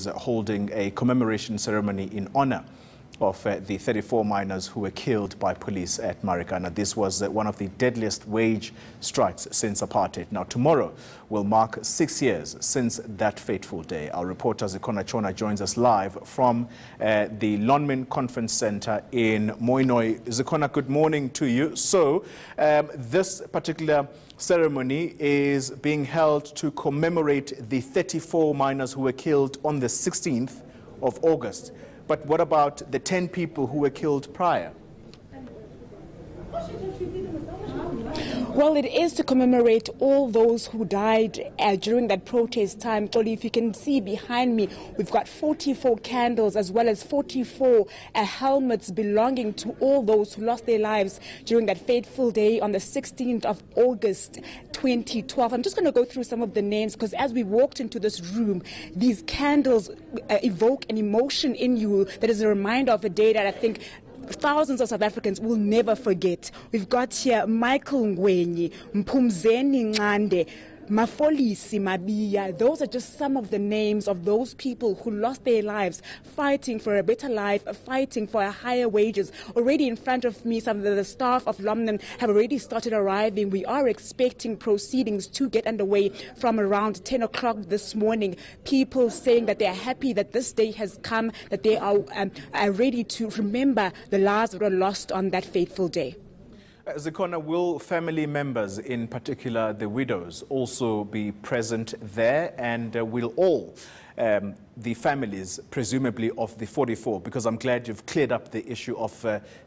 is holding a commemoration ceremony in honor of the 34 miners who were killed by police at Marikana. This was one of the deadliest wage strikes since apartheid. Now, tomorrow will mark 6 years since that fateful day. Our reporter Zikhona Tshona joins us live from the Lonmin Conference Center in Mooinooi. Zikhona, good morning to you. So, this particular ceremony is being held to commemorate the 34 miners who were killed on the 16th of August. But what about the 10 people who were killed prior? Well, it is to commemorate all those who died during that protest time. Toli, if you can see behind me, we've got 44 candles as well as 44 helmets belonging to all those who lost their lives during that fateful day on the 16th of August 2012. I'm just going to go through some of the names because as we walked into this room, these candles evoke an emotion in you that is a reminder of a day that I think thousands of South Africans will never forget. We've got here Michael Ngwenyi, Mpumzeni Ngande, Mafolisi Mabiya. Those are just some of the names of those people who lost their lives fighting for a better life, fighting for a higher wages. Already in front of me, some of the staff of Lonmin have already started arriving. We are expecting proceedings to get underway from around 10 o'clock this morning. People saying that they are happy that this day has come, that they are ready to remember the lives that were lost on that fateful day. Zikhona, will family members, in particular the widows, also be present there? And will all the families, presumably of the 44, because I'm glad you've cleared up the issue of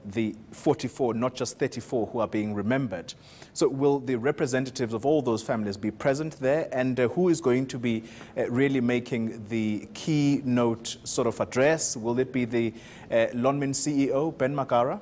the 44, not just 34 who are being remembered. So will the representatives of all those families be present there? And who is going to be really making the keynote sort of address? Will it be the Lonmin CEO, Ben Magara?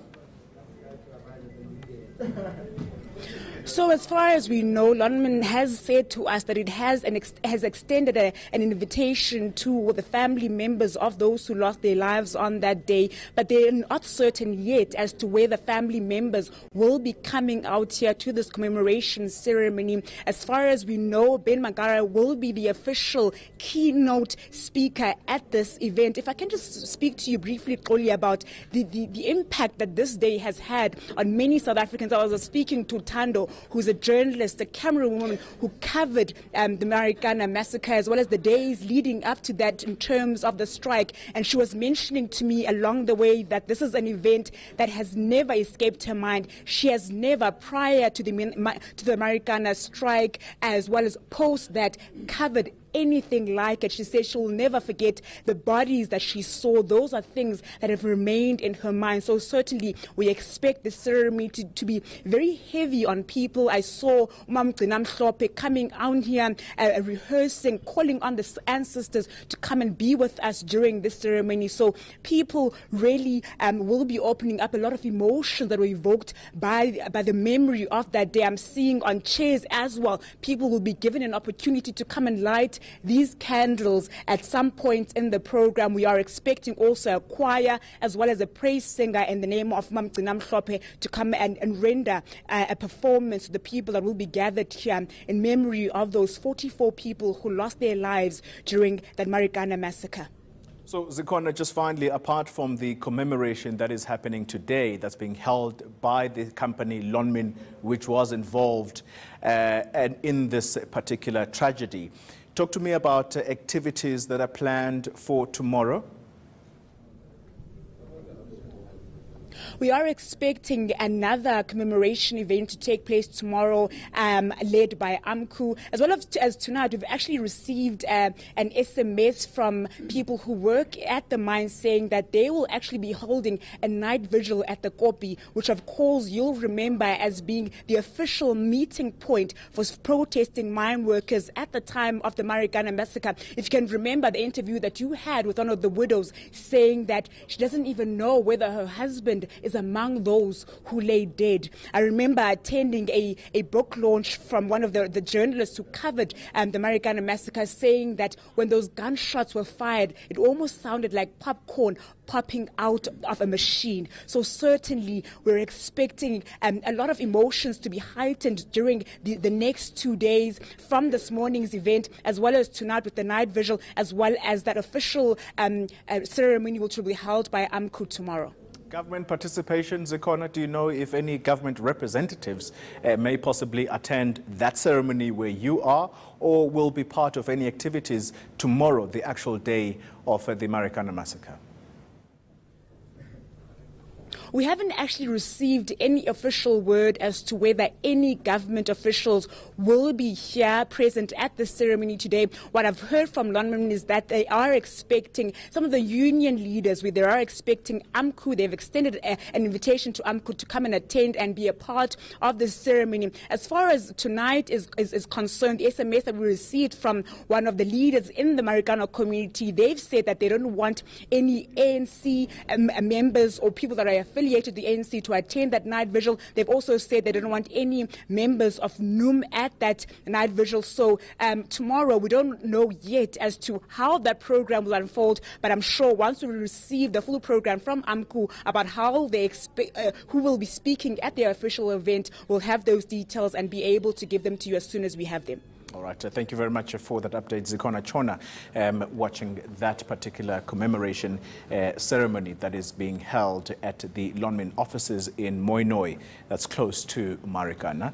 So as far as we know, Lonmin has said to us that it has extended an invitation to the family members of those who lost their lives on that day, but they're not certain yet as to where the family members will be coming out here to this commemoration ceremony. As far as we know, Ben Magara will be the official keynote speaker at this event. If I can just speak to you briefly, Xoli, about the impact that this day has had on many South Africans. I was speaking to Tando, who's a journalist, a camera woman who covered the Marikana massacre as well as the days leading up to that in terms of the strike. And she was mentioning to me along the way that this is an event that has never escaped her mind. She has never, prior to the Marikana strike as well as post that, covered anything like it. She said she'll never forget the bodies that she saw. Those are things that have remained in her mind. So certainly we expect the ceremony to be very heavy on people. I saw Zikhona Tshona coming out here, rehearsing, calling on the ancestors to come and be with us during this ceremony. So people really will be opening up a lot of emotions that were evoked by the memory of that day. I'm seeing on chairs as well, people will be given an opportunity to come and light these candles at some point in the program. We are expecting also a choir as well as a praise singer in the name of Zikhona Tshona to come and render a performance to the people that will be gathered here in memory of those 44 people who lost their lives during that Marikana massacre. So, Zikhona, just finally, apart from the commemoration that is happening today, that's being held by the company Lonmin, which was involved and in this particular tragedy, talk to me about activities that are planned for tomorrow. We are expecting another commemoration event to take place tomorrow, led by AMCU. As well as tonight, we've actually received an SMS from people who work at the mine saying that they will actually be holding a night vigil at the Kopi, which of course you'll remember as being the official meeting point for protesting mine workers at the time of the Marikana massacre. If you can remember the interview that you had with one of the widows saying that she doesn't even know whether her husband is is among those who lay dead. I remember attending a book launch from one of the journalists who covered the Marikana massacre, saying that when those gunshots were fired, it almost sounded like popcorn popping out of a machine. So certainly we're expecting a lot of emotions to be heightened during the next 2 days, from this morning's event as well as tonight with the night vigil, as well as that official ceremony which will be held by AMCU tomorrow. Government participation, Zikhona, do you know if any government representatives may possibly attend that ceremony where you are, or will be part of any activities tomorrow, the actual day of the Marikana massacre? We haven't actually received any official word as to whether any government officials will be here present at the ceremony today. What I've heard from Lonmin is that they are expecting some of the union leaders, they are expecting AMCU. They've extended an invitation to AMCU to come and attend and be a part of the ceremony. As far as tonight is concerned, the SMS that we received from one of the leaders in the Marikana community, they've said that they don't want any ANC members or people that are affiliated to the ANC to attend that night vigil. They've also said they don't want any members of NUM at that night vigil. So tomorrow, we don't know yet as to how that program will unfold, but I'm sure once we receive the full program from AMCU about how they expect, who will be speaking at their official event, we'll have those details and be able to give them to you as soon as we have them. All right. Thank you very much for that update, Zikhona Tshona, watching that particular commemoration ceremony that is being held at the Lonmin offices in Mooinooi, that's close to Marikana.